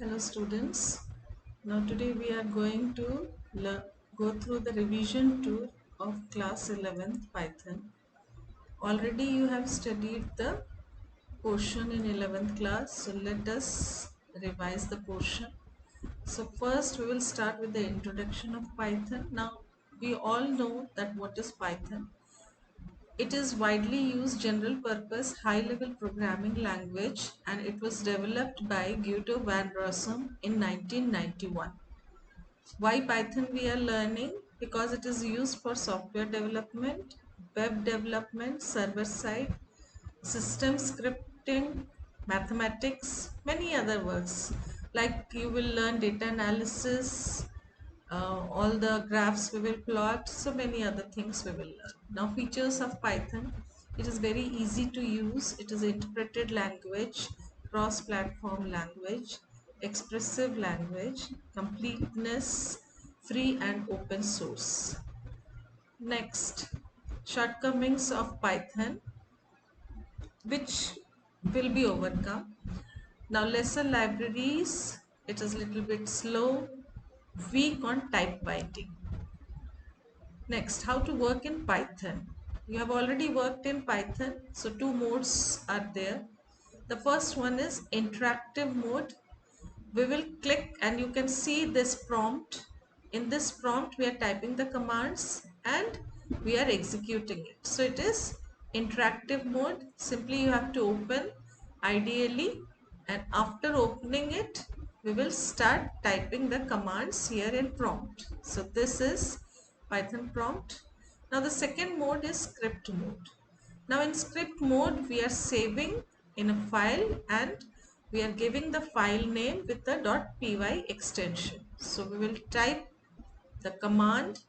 Hello students. Now today we are going to go through the revision tour of class 11th Python. Already you have studied the portion in 11th class, so let us revise the portion. So first we will start with the introduction of Python. Now we all know that what is Python. It is widely used general purpose high level programming language and it was developed by Guido van Rossum in 1991. Why Python we are learning? Because it is used for software development, web development, server side, system scripting, mathematics, many other works. Like you will learn data analysis, all the graphs we will plot, so many other things we will learn. Now features of Python: it is very easy to use, it is interpreted language, cross-platform language, expressive language, completeness, free and open source. Next, shortcomings of Python which will be overcome. Now lesser libraries, it is little bit slow, weak on type binding. Next, how to work in Python. You have already worked in Python, so two modes are there. The first one is interactive mode. We will click and you can see this prompt. In this prompt, we are typing the commands and we are executing it. So it is interactive mode. Simply you have to open ideally, and after opening it, we will start typing the commands here in prompt. So this is Python prompt. Now the second mode is script mode. Now in script mode we are saving in a file and we are giving the file name with the .py extension. So we will type the command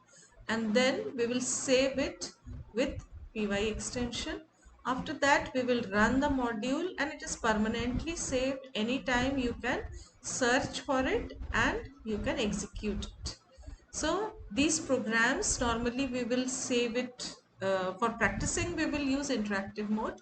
and then we will save it with py extension. After that we will run the module and it is permanently saved. Anytime you can search for it and you can execute it. So these programs normally we will save it for practicing. We will use interactive mode,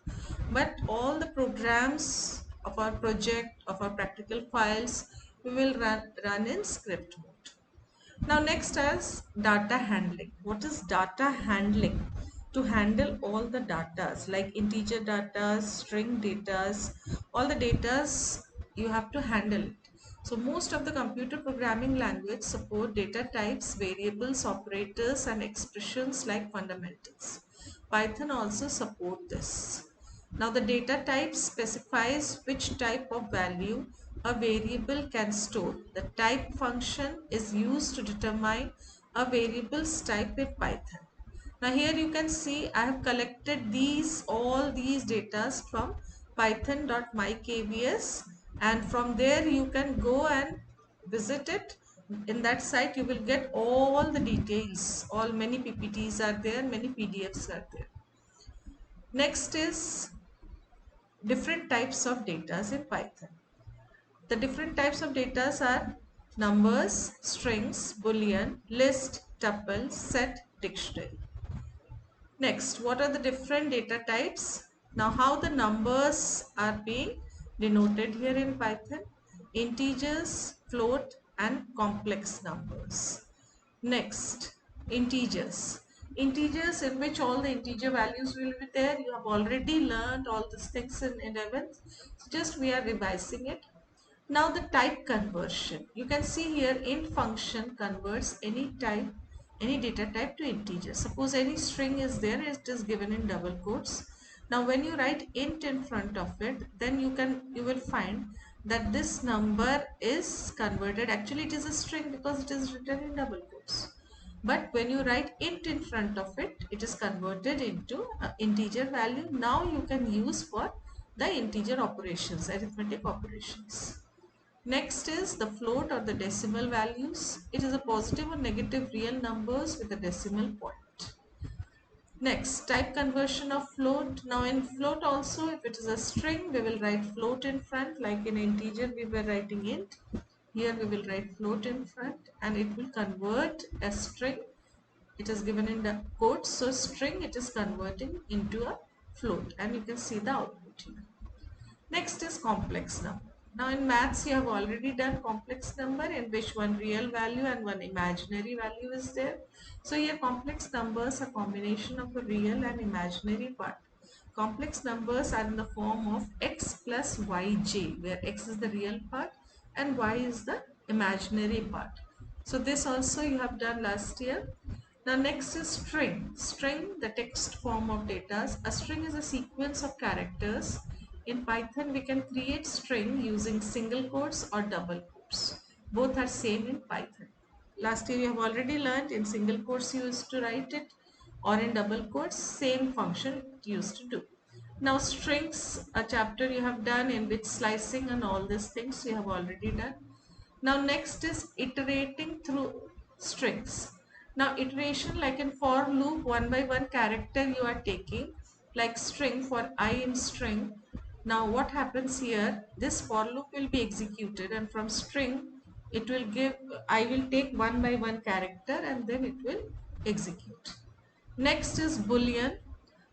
but all the programs of our project, of our practical files, we will run in script mode. Now next is data handling. What is data handling? To handle all the datas like integer data, string datas, all the datas you have to handle it. So most of the computer programming language support data types, variables, operators and expressions like fundamentals. Python also support this. Now the data type specifies which type of value a variable can store. The type function is used to determine a variable's type in Python. Now here you can see I have collected all these data from python.mykvs, and from there you can go and visit it. In that site you will get all the details. Many PPTs are there, many PDFs are there. Next is different types of data in Python. The different types of data are numbers, strings, boolean, list, tuple, set, dictionary. Next, what are the different data types? Now how the numbers are being denoted here in Python: integers, float and complex numbers. Next, integers. Integers in which all the integer values will be there. You have already learned all these things in 11th. So just we are revising it. Now the type conversion. You can see here int function converts any type, any data type to integer. Suppose any string is there, it is given in double quotes. Now when you write int in front of it, then you will find that this number is converted. Actually it is a string because it is written in double quotes. But when you write int in front of it, it is converted into integer value. Now you can use for the integer operations, arithmetic operations. Next is the float or the decimal values. It is a positive or negative real numbers with a decimal point. Next, type conversion of float. Now in float also, if it is a string, we will write float in front. Like in integer, we were writing int. Here we will write float in front and it will convert a string. It is given in the quotes. So string, it is converting into a float and you can see the output here. Next is complex number. Now in maths you have already done complex number in which one real value and one imaginary value is there. So here complex numbers are combination of a real and imaginary part. Complex numbers are in the form of x plus yj, where x is the real part and y is the imaginary part. So this also you have done last year. Now next is string. String, the text form of data. A string is a sequence of characters. In Python we can create string using single quotes or double quotes. Both are same in Python. Last year you have already learned in single quotes you used to write it, or in double quotes same function it used to do. Now strings, a chapter you have done in which slicing and all these things you have already done. Now next is iterating through strings. Now iteration, like in for loop, one by one character you are taking, like string for I in string. Now what happens here, this for loop will be executed and from string it will give, I will take one by one character and then it will execute. Next is boolean.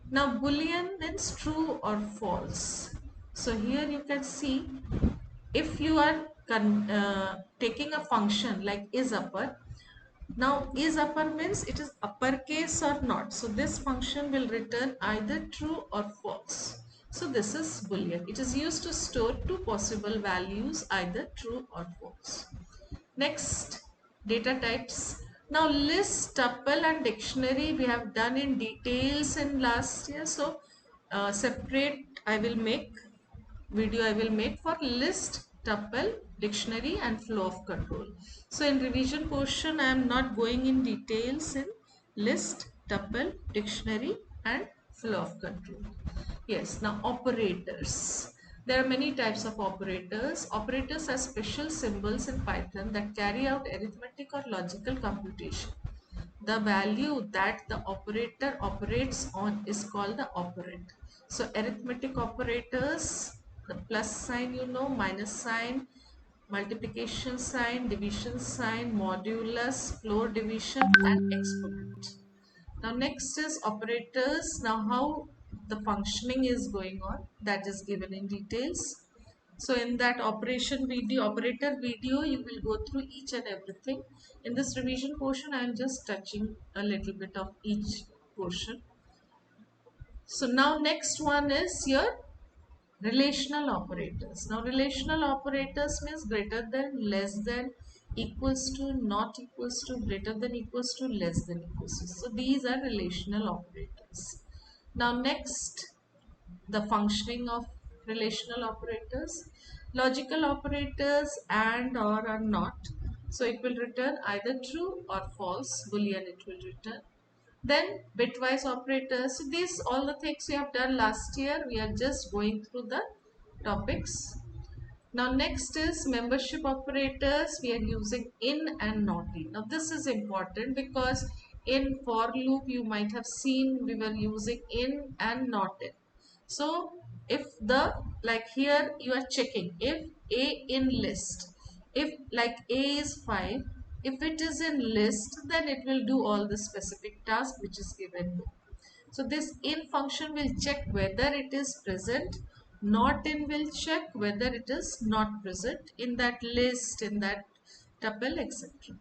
Now boolean means true or false. So here you can see, if you are taking a function like is upper, now is upper means it is uppercase or not, so this function will return either true or false. So this is boolean. It is used to store two possible values, either true or false. Next, data types. Now list, tuple and dictionary we have done in details in last year, so separate I will make video I will make for list, tuple, dictionary and flow of control. So in revision portion I am not going in details in list, tuple, dictionary and flow of control. Yes, now operators. There are many types of operators. Operators are special symbols in Python that carry out arithmetic or logical computation. The value that the operator operates on is called the operand. So arithmetic operators, the plus sign, minus sign, multiplication sign, division sign, modulus, floor division and exponent. Now next is operators. Now how the functioning is going on, that is given in details. So in that operator video, you will go through each and everything. In this revision portion, I am just touching a little bit of each portion. So now next one is your relational operators. Now relational operators means greater than, less than, equals to, not equals to, greater than equals to, less than equals to. So these are relational operators. Now next, the functioning of relational operators. Logical operators and or are not. So it will return either true or false, boolean it will return. Then bitwise operators. So these all the things we have done last year. We are just going through the topics. Now next is membership operators. We are using in and not in. Now this is important because in for loop you might have seen we were using in and not in. So if the, like here you are checking if A in list, if like A is 5, if it is in list then it will do all the specific task which is given here. So this in function will check whether it is present, not in will check whether it is not present in that list, in that tuple, etc.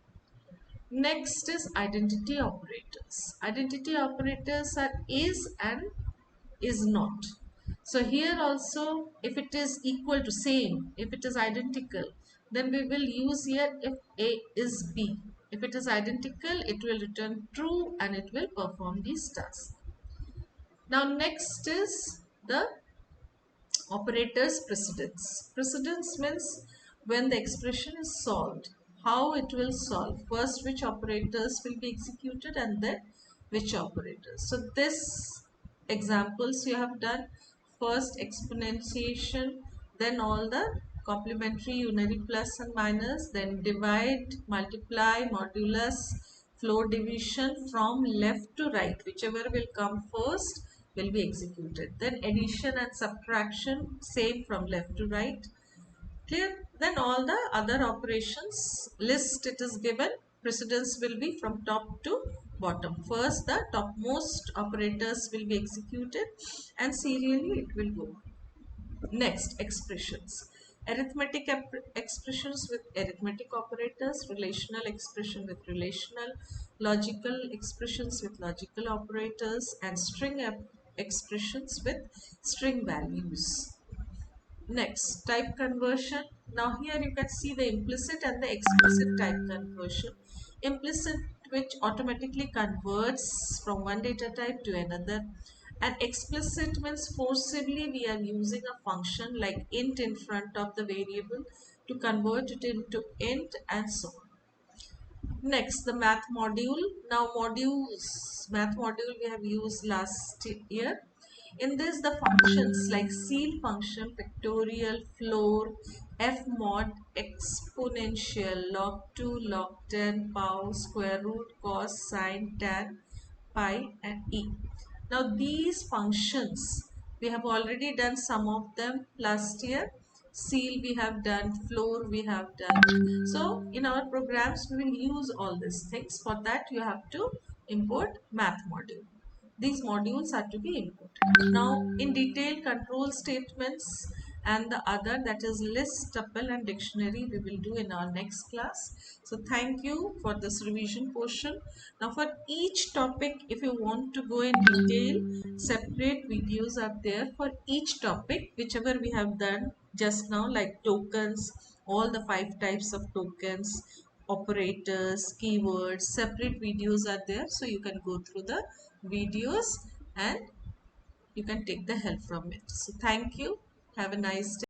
Next is identity operators. Identity operators are is and is not. So here also if it is equal to, same, if it is identical, then we will use here if A is B. If it is identical, it will return true and it will perform these tasks. Now next is the operator's precedence. Precedence means when the expression is solved, how it will solve. First which operators will be executed and then which operators. So this examples you have done, first exponentiation, then all the complementary, unary, plus and minus, then divide, multiply, modulus, floor division from left to right, whichever will come first will be executed. Then addition and subtraction, same from left to right. Clear? Then all the other operations, list it is given, precedence will be from top to bottom. First the topmost operators will be executed and serially it will go. Next, expressions. arithmetic expressions with arithmetic operators, relational expression with relational, logical expressions with logical operators, and string expressions with string values. Next, type conversion. Now here you can see the implicit and the explicit type conversion. Implicit, which automatically converts from one data type to another, and explicit means forcibly we are using a function like int in front of the variable to convert it into int and so on. Next, the math module. Now math module we have used last year. In this, the functions like ceil function, factorial, floor, f mod, exponential, log 2, log 10, pow, square root, cos, sine, tan, pi, and e. Now these functions, we have already done some of them last year. Ceil we have done, floor we have done. So in our programs we will use all these things. For that you have to import math module. These modules are to be imported. Now in detail, control statements and the other, that is list, tuple and dictionary, we will do in our next class. So thank you for this revision portion. Now for each topic, if you want to go in detail, separate videos are there for each topic, whichever we have done just now, like tokens, all the 5 types of tokens, operators, keywords, separate videos are there, so you can go through the videos and you can take the help from it. So thank you. Have a nice day.